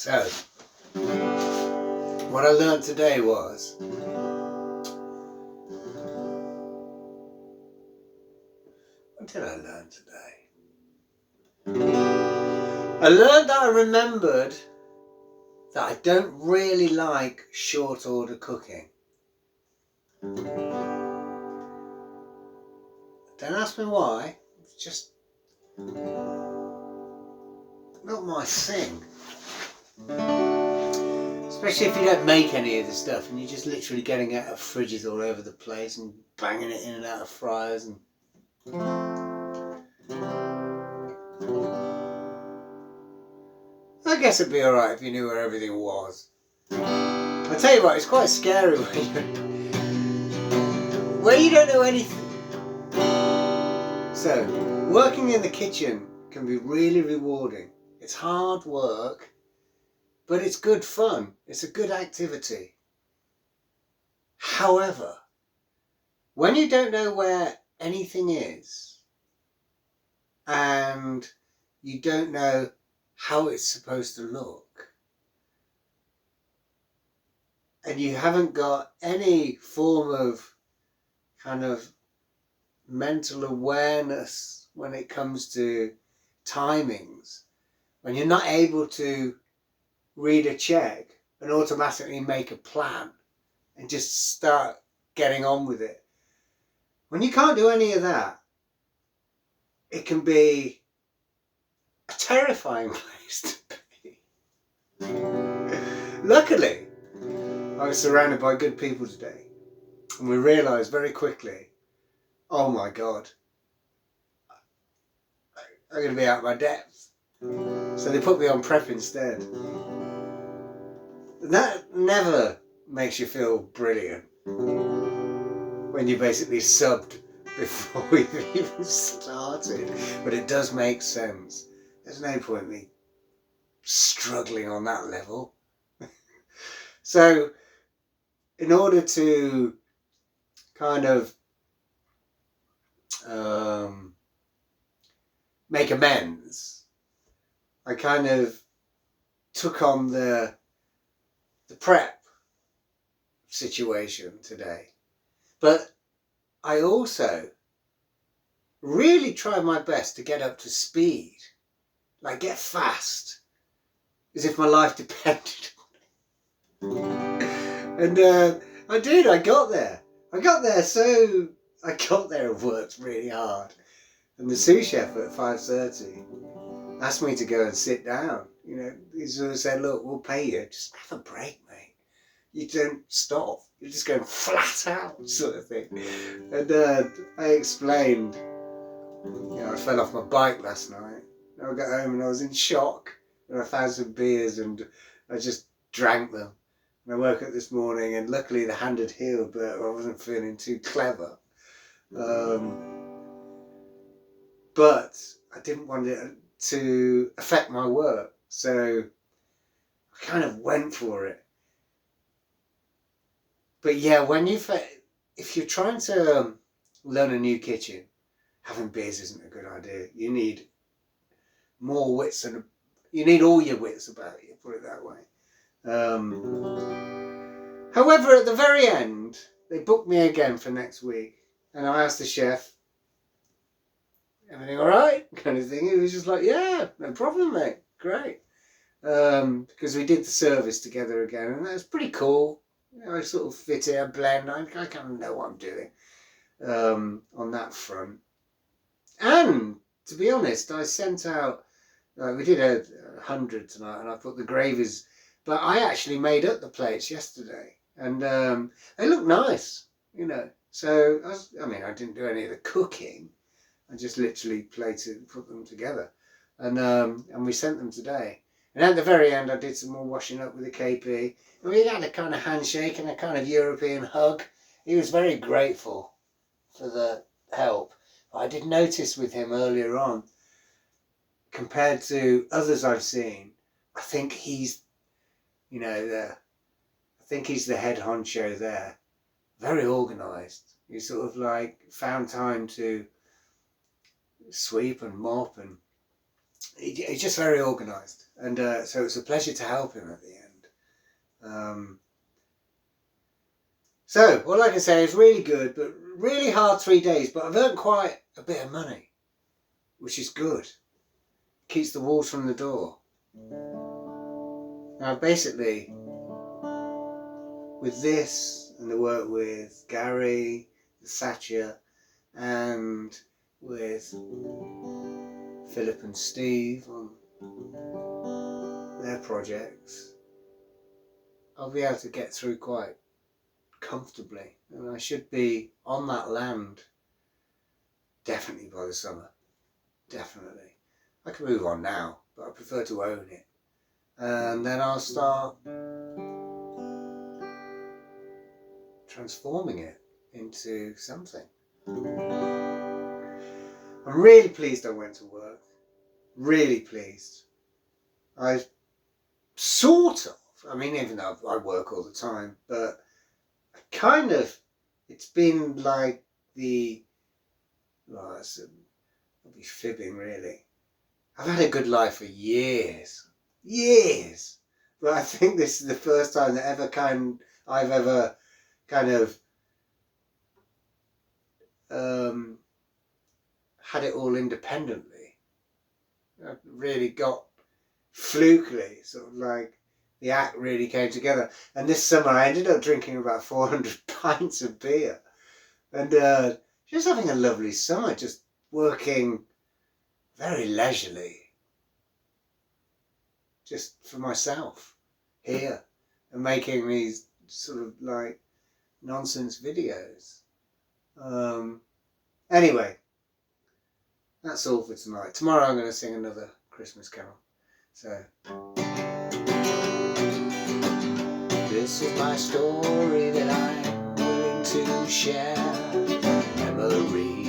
So, what I learned today was what did I learn today? I learned that I remembered that I don't really like short order cooking. Don't ask me why, it's just not my thing. Especially if you don't make any of the stuff and you're just literally getting it out of fridges all over the place and banging it in and out of fryers and I guess it'd be alright if you knew where everything was. I tell you what, it's quite scary when you don't know anything. So, working in the kitchen can be really rewarding. It's hard work, but it's good fun. It's a good activity. However, when you don't know where anything is and you don't know how it's supposed to look and you haven't got any form of kind of mental awareness when it comes to timings, when you're not able to read a check and automatically make a plan and just start getting on with it. When you can't do any of that, it can be a terrifying place to be. Luckily, I was surrounded by good people today, and we realised very quickly, oh my God, I'm going to be out of my depth. So they put me on prep instead. That never makes you feel brilliant when you basically subbed before we've even started, but it does make sense. There's no point me struggling on that level. So in order to kind of make amends, I kind of took on the prep situation today. But I also really tried my best to get up to speed, like get fast, as if my life depended on it. And I did, I got there. So I got there and worked really hard. And the sous chef at 5:30 asked me to go and sit down. You know, he sort of said, look, we'll pay you, just have a break, mate. You don't stop, you're just going flat out, sort of thing. And I explained, you know, I fell off my bike last night. I got home and I was in shock. And I found some beers and I just drank them. And I woke up this morning and luckily the hand had healed, but I wasn't feeling too clever. But I didn't want it to affect my work. So I kind of went for it. But yeah, if you're trying to learn a new kitchen, having beers isn't a good idea. You need more wits and you need all your wits about you, put it that way. However, at the very end, they booked me again for next week. And I asked the chef, everything all right? Kind of thing. He was just like, yeah, no problem, mate. Great. Because we did the service together again, and that was pretty cool. You know, I sort of fit in, a blend. I kind of know what I'm doing on that front. And to be honest, I sent out, we did 100 tonight, and I put the gravies, but I actually made up the plates yesterday, and they look nice, you know. So, I didn't do any of the cooking. I just literally put them together, and we sent them today. And at the very end, I did some more washing up with the KP. And we had a kind of handshake and a kind of European hug. He was very grateful for the help. I did notice with him earlier on, compared to others I've seen, I think he's, you know, he's the head honcho there. Very organised. He sort of like found time to sweep and mop, and he's just very organised. And so it was a pleasure to help him at the end. So all I can say is really good, but really hard 3 days. But I've earned quite a bit of money, which is good. Keeps the wolves from the door. Now basically, with this and the work with Gary, Satya, and with Philip and Steve on their projects, I'll be able to get through quite comfortably, and I should be on that land definitely by the summer. Definitely. I can move on now, but I prefer to own it, and then I'll start transforming it into something. I'm really pleased I went to work. Really pleased. I sort of, I mean, even though I work all the time, but I kind of, it's been like well, I'll be fibbing really. I've had a good life for years. But I think this is the first time that I've ever kind of had it all independently. I really got flukily, sort of like the act really came together. And this summer I ended up drinking about 400 pints of beer, and just having a lovely summer, just working very leisurely, just for myself here, and making these sort of like nonsense videos. Anyway, that's all for tonight. Tomorrow I'm going to sing another Christmas carol. So this is my story that I'm willing to share. Memory